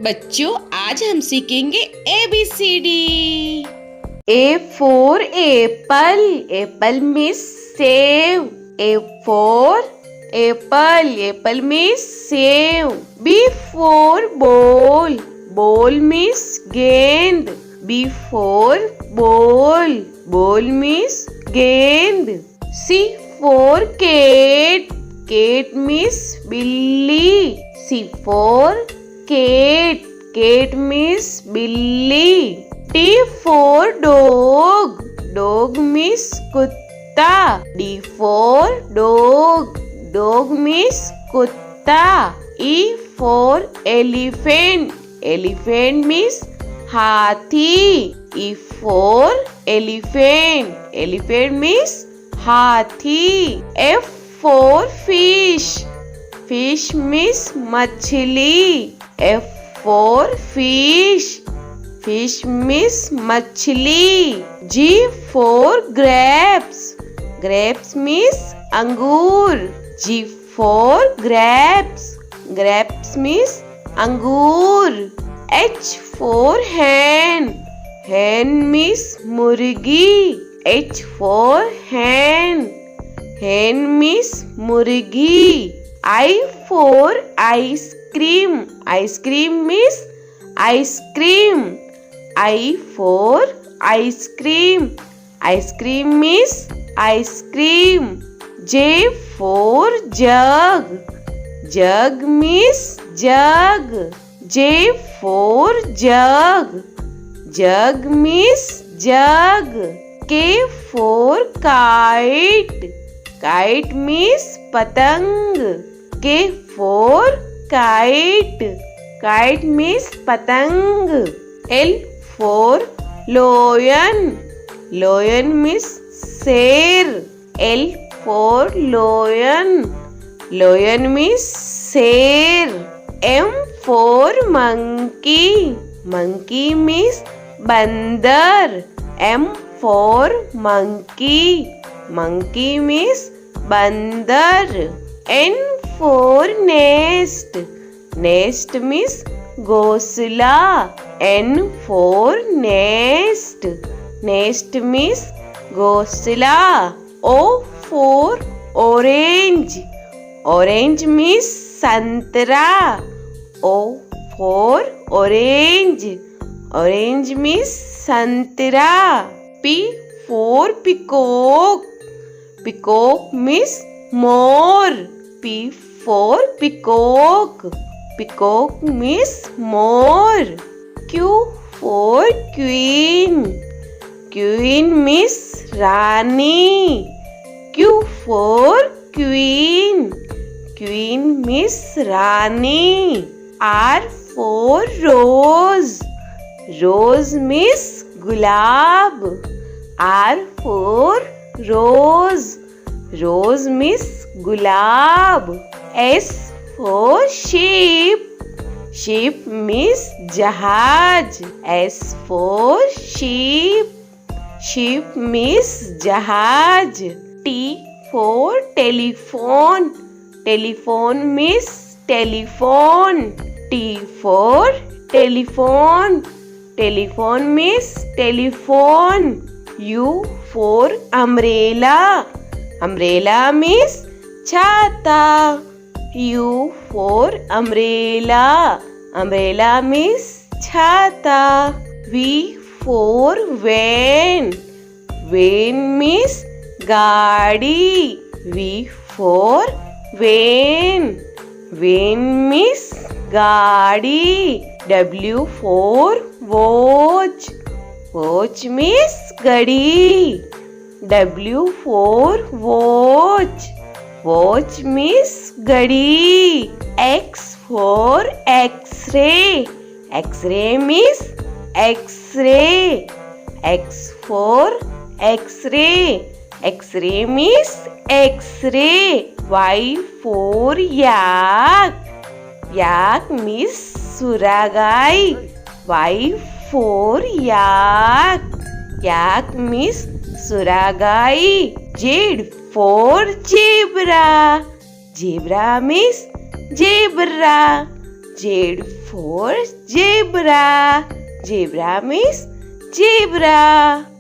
बच्चों आज हम सीखेंगे ABCD। A for apple. Apple means save. A for apple. Apple means save. B for ball. Ball means gend. B for ball. Ball means gend. C for cat. Cat means billy. C for cat. Cat means billy. D for dog. Dog means kutta. D for dog. Dog means kutta. E for elephant. Elephant means hathi. E for elephant. Elephant means hathi. F for fish. Fish means machli. F for fish. Fish means machli. G for grapes. Grapes means angur. G for grapes. Grapes means angur. H for hen. Hen means murgi. H for hen. Hen means murgi. I for ice cream. Ice cream means ice cream. I for ice cream. Ice cream means ice cream. J for jug. Jug means jug. J for jug. Jug means jug. K for kite. Kite means patang. K for kite. Kite means patang. L for lion. Lion means sher. L for lion. Lion means sher. M for monkey. Monkey means bandar. M for monkey. Monkey means bandar. N for nest. Nest means घोंसला. N for nest. Nest means घोंसला. O for orange. Orange means संतरा. O for orange. Orange means संतरा. P for peacock. Peacock means more. P for peacock. Peacock means more. Q for queen. Queen means Rani. Q for queen. Queen means Rani. R for rose. Rose means gulab. R for rose. Rose means gulab. S for sheep. Sheep means jahaj. S for sheep. Sheep means jahaj. T for telephone. Telephone means telephone. T for telephone. Telephone means telephone. U for umbrella. Umbrella means chata. U for umbrella. Umbrella means chata. V for van. Van means gaadi. V for van. Van means gaadi. W for watch. Watch means gadi. W for watch. Watch means gadi. X for X-ray. X-ray means X-ray. X for X-ray. X-ray means X-ray. Y for yak. Yak means suragai. Y for yak. Yak means suragai. Z for zebra. Zebra means zebra. Z for zebra. Zebra means zebra.